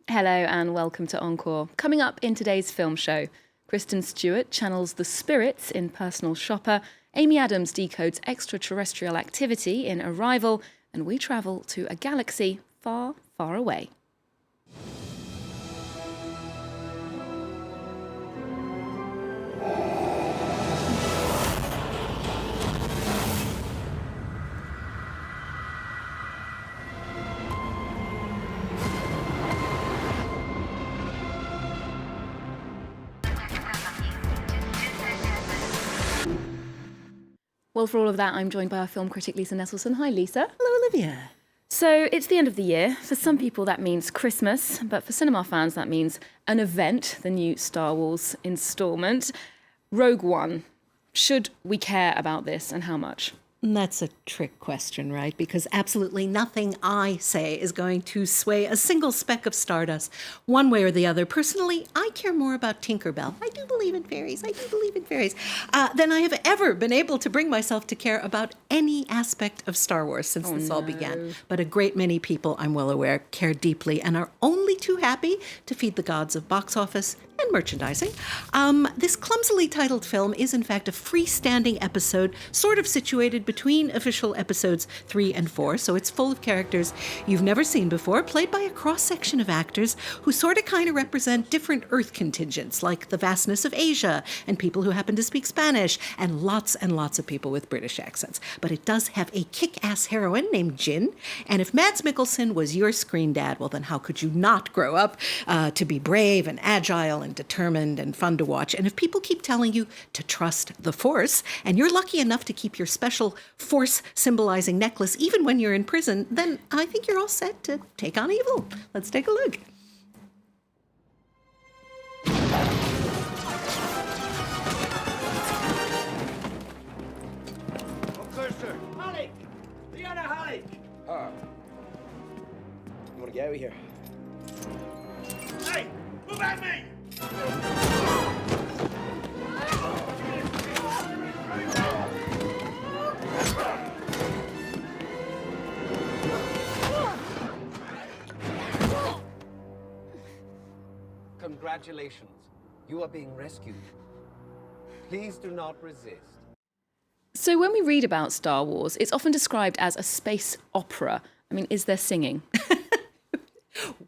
Hello and welcome to Encore. Coming up in today's film show, Kristen Stewart channels the spirits in Personal Shopper, Amy Adams decodes extraterrestrial activity in Arrival, and we travel to a galaxy far, far away. Well, for all of that, I'm joined by our film critic, Lisa Nesselson. Hi, Lisa. Hello, Olivia. So it's the end of the year. For some people, that means Christmas, but for cinema fans, that means an event, the new Star Wars installment. Rogue One. Should we care about this, and how much? That's a trick question, right? Because absolutely nothing I say is going to sway a single speck of stardust one way or the other. Personally, I care more about Tinkerbell. I do believe in fairies. Than I have ever been able to bring myself to care about any aspect of Star Wars since this all began. But a great many people, I'm well aware, care deeply and are only too happy to feed the gods of box office and merchandising. This clumsily titled film is, in fact, a freestanding episode, sort of situated between official episodes 3 and 4, so it's full of characters you've never seen before, played by a cross-section of actors who sort of kind of represent different Earth contingents, like the vastness of Asia, and people who happen to speak Spanish, and lots of people with British accents. But it does have a kick-ass heroine named Jin, and if Mads Mikkelsen was your screen dad, well then how could you not grow up to be brave and agile and determined and fun to watch? And if people keep telling you to trust the Force, and you're lucky enough to keep your special Force symbolizing necklace even when you're in prison, then I think you're all set to take on evil. Let's take a look. Halleck! Diana Halleck! You want to get out of here? Hey! Move at me! Congratulations. You are being rescued. Please do not resist. So when we read about Star Wars, it's often described as a space opera. I mean, is there singing?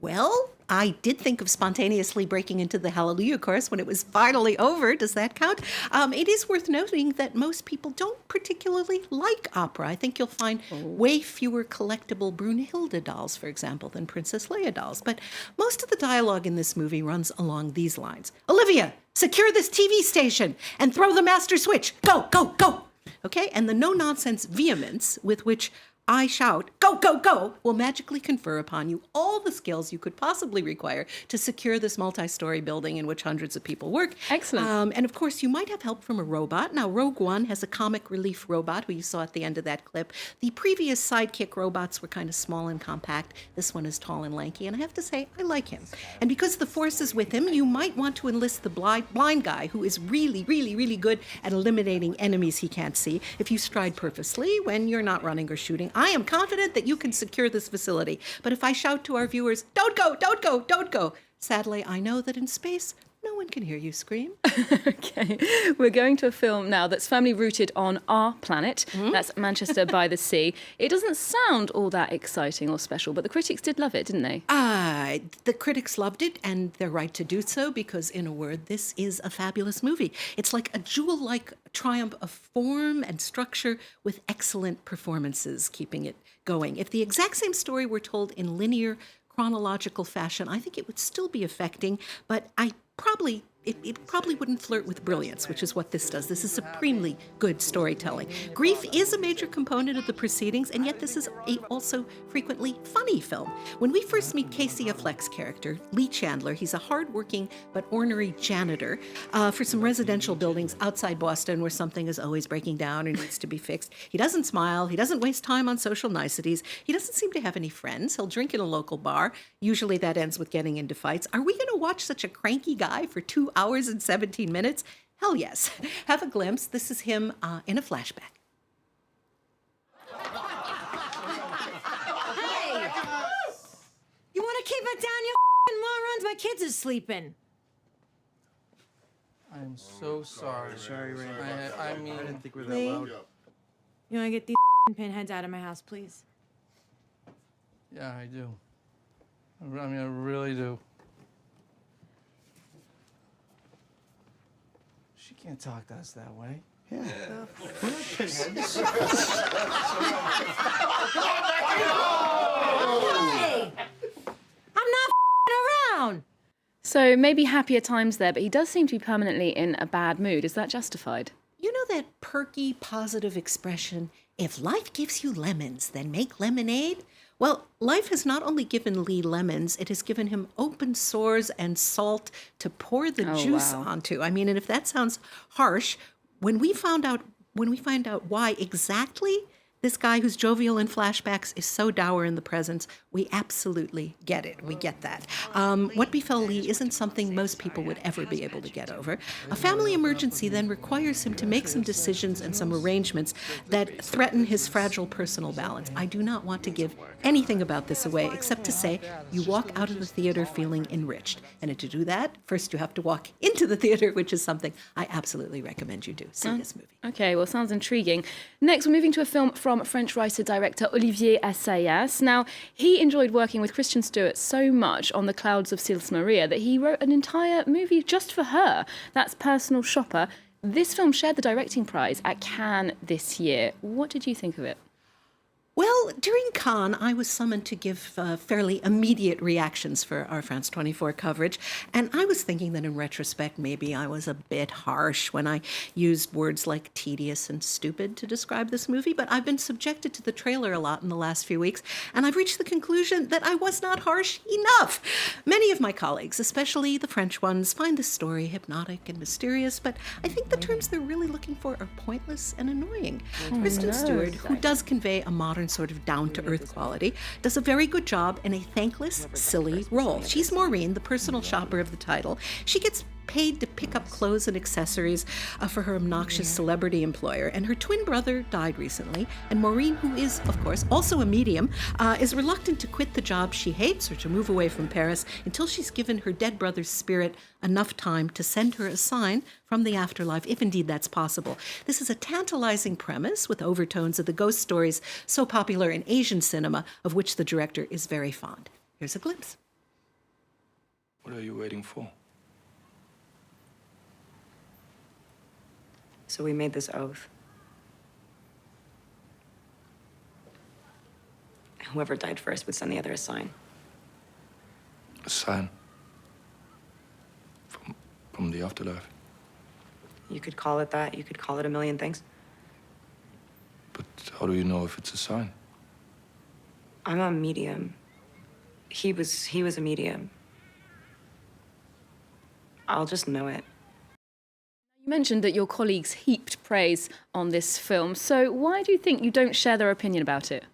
Well, I did think of spontaneously breaking into the Hallelujah chorus when it was finally over. Does that count? It is worth noting that most people don't particularly like opera. I think you'll find way fewer collectible Brunhilde dolls, for example, than Princess Leia dolls. But most of the dialogue in this movie runs along these lines. Olivia, secure this TV station and throw the master switch. Go, go, go. Okay? And the no-nonsense vehemence with which I shout, go, go, go, will magically confer upon you all the skills you could possibly require to secure this multi-story building in which hundreds of people work. Excellent. And of course, you might have help from a robot. Now, Rogue One has a comic relief robot who you saw at the end of that clip. The previous sidekick robots were kind of small and compact. This one is tall and lanky, and I have to say, I like him. And because the Force is with him, you might want to enlist the blind guy who is really, really, really good at eliminating enemies he can't see if you stride purposely when you're not running or shooting. I am confident that you can secure this facility. But if I shout to our viewers, don't go, don't go, don't go, sadly, I know that in space, no one can hear you scream. Okay, we're going to a film now that's firmly rooted on our planet. That's Manchester by the Sea. It doesn't sound all that exciting or special, but the critics did love it, didn't they? The critics loved it, and they're right to do so, because in a word, this is a fabulous movie. It's like a jewel-like triumph of form and structure with excellent performances keeping it going. If the exact same story were told in linear, chronological fashion, I think it would still be affecting, but it probably wouldn't flirt with brilliance, which is what this does. This is supremely good storytelling. Grief is a major component of the proceedings, and yet this is a also frequently funny film. When we first meet Casey Affleck's character, Lee Chandler, he's a hardworking but ornery janitor for some residential buildings outside Boston where something is always breaking down and needs to be fixed. He doesn't smile. He doesn't waste time on social niceties. He doesn't seem to have any friends. He'll drink in a local bar. Usually that ends with getting into fights. Are we going to watch such a cranky guy for 2 hours and 17 minutes? Hell yes. Have a glimpse. This is him in a flashback. Hey! You want to keep it down, you morons, my kids is sleeping. I'm so sorry. Sorry, Ray. I mean, I didn't think we were Lee? that loud. You wanna get these pinheads out of my house, please? yeah, I do. I mean, I really do. She can't talk to us that way. Yeah. We're not pinheads. Hey! I'm not around! So maybe happier times there, but he does seem to be permanently in a bad mood. Is that justified? You know that perky, positive expression, if life gives you lemons, then make lemonade? Well, life has not only given Lee lemons, it has given him open sores and salt to pour the juice onto. I mean, and if that sounds harsh, when we find out why exactly this guy who's jovial in flashbacks is so dour in the presence, we absolutely get it. We get that. What befell Lee isn't something most people would ever be able to get over. A family emergency then requires him to make some decisions and some arrangements that threaten his fragile personal balance. I do not want to give anything about this away except to say you walk out of the theater feeling enriched. And to do that, first you have to walk into the theater, which is something I absolutely recommend you do. See this movie. Okay, well, sounds intriguing. Next, we're moving to a film from French writer-director Olivier Assayas. Now, he enjoyed working with Kristen Stewart so much on The Clouds of Sils Maria that he wrote an entire movie just for her. That's Personal Shopper. This film shared the directing prize at Cannes this year. What did you think of it? Well, during Cannes, I was summoned to give fairly immediate reactions for our France 24 coverage, and I was thinking that in retrospect, maybe I was a bit harsh when I used words like tedious and stupid to describe this movie, but I've been subjected to the trailer a lot in the last few weeks, and I've reached the conclusion that I was not harsh enough. Many of my colleagues, especially the French ones, find the story hypnotic and mysterious, but I think the terms they're really looking for are pointless and annoying. Kristen Stewart, who does convey a modern sort of down-to-earth quality, does a very good job in a thankless, silly role. She's Maureen, the personal shopper of the title. She gets paid to pick up clothes and accessories for her obnoxious celebrity employer, and her twin brother died recently, and Maureen, who is, of course, also a medium, is reluctant to quit the job she hates or to move away from Paris until she's given her dead brother's spirit enough time to send her a sign from the afterlife, if indeed that's possible. This is a tantalizing premise with overtones of the ghost stories so popular in Asian cinema, of which the director is very fond. Here's a glimpse. What are you waiting for? So we made this oath. Whoever died first would send the other a sign. A sign? From the afterlife? You could call it that. You could call it a million things. But how do you know if it's a sign? I'm a medium. He was a medium. I'll just know it. You mentioned that your colleagues heaped praise on this film, so why do you think you don't share their opinion about it?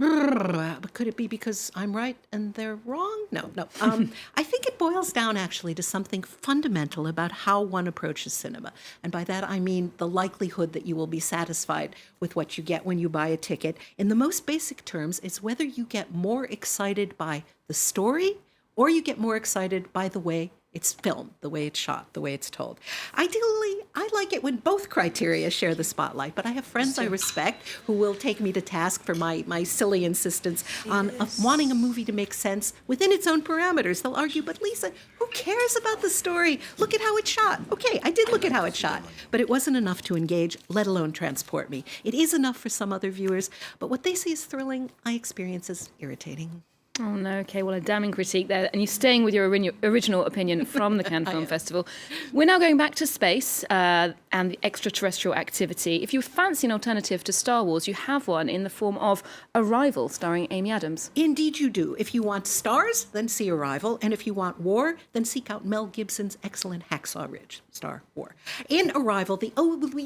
But could it be because I'm right and they're wrong? No. I think it boils down actually to something fundamental about how one approaches cinema. And by that I mean the likelihood that you will be satisfied with what you get when you buy a ticket. In the most basic terms, it's whether you get more excited by the story or you get more excited by the way it's filmed, the way it's shot, the way it's told. Ideally, I like it when both criteria share the spotlight, but I have friends I respect who will take me to task for my silly insistence on wanting a movie to make sense within its own parameters. They'll argue, but Lisa, who cares about the story? Look at how it's shot. Okay, I did look at how it's shot, but it wasn't enough to engage, let alone transport me. It is enough for some other viewers, but what they see as thrilling, I experience as irritating. Oh, no. Okay, well, a damning critique there. And you're staying with your original opinion from the Cannes Film Festival. We're now going back to space and the extraterrestrial activity. If you fancy an alternative to Star Wars, you have one in the form of Arrival, starring Amy Adams. Indeed you do. If you want stars, then see Arrival. And if you want war, then seek out Mel Gibson's excellent Hacksaw Ridge, Star War. In Arrival, the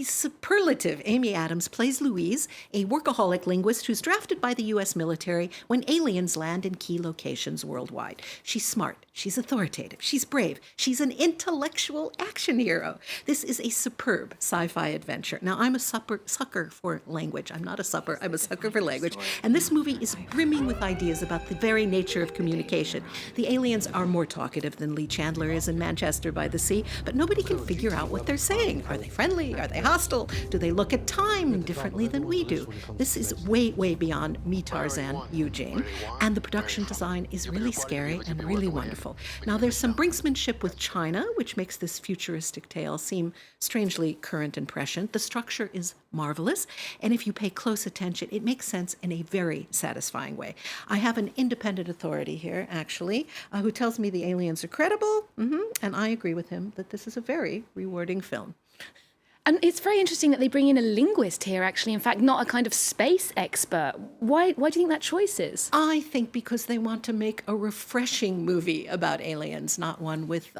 superlative Amy Adams plays Louise, a workaholic linguist who's drafted by the U.S. military when aliens land in key locations worldwide. She's smart. She's authoritative. She's brave. She's an intellectual action hero. This is a superb sci-fi adventure. Now, I'm a sucker for language. I'm not a supper. I'm a sucker for language. And this movie is brimming with ideas about the very nature of communication. The aliens are more talkative than Lee Chandler is in Manchester by the Sea, but nobody can figure out what they're saying. Are they friendly? Are they hostile? Do they look at time differently than we do? This is way, way beyond me, Tarzan, Eugene. And the production design is really scary and really wonderful. Now, there's some brinksmanship with China, which makes this futuristic tale seem strangely current and prescient. The structure is marvelous, and if you pay close attention, it makes sense in a very satisfying way. I have an independent authority here, actually, who tells me the aliens are credible, and I agree with him that this is a very rewarding film. And it's very interesting that they bring in a linguist here, actually. In fact, not a kind of space expert. Why do you think that choice is? I think because they want to make a refreshing movie about aliens, not one with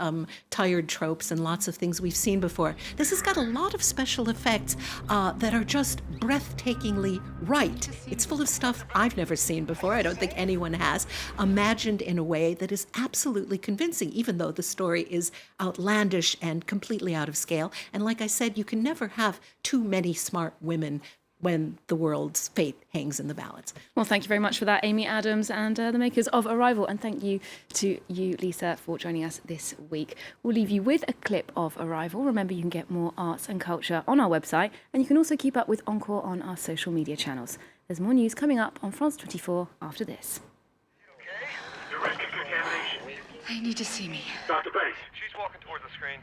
tired tropes and lots of things we've seen before. This has got a lot of special effects that are just breathtakingly right. It's full of stuff I've never seen before. I don't think anyone has. Imagined in a way that is absolutely convincing, even though the story is outlandish and completely out of scale. And like I said, you can never have too many smart women when the world's fate hangs in the balance. Well, thank you very much for that, Amy Adams and the makers of Arrival. And thank you to you, Lisa, for joining us this week. We'll leave you with a clip of Arrival. Remember, you can get more arts and culture on our website, and you can also keep up with Encore on our social media channels. There's more news coming up on France 24 after this. Okay? You're risking contamination. They need to see me. Dr. Banks. She's walking towards the screen.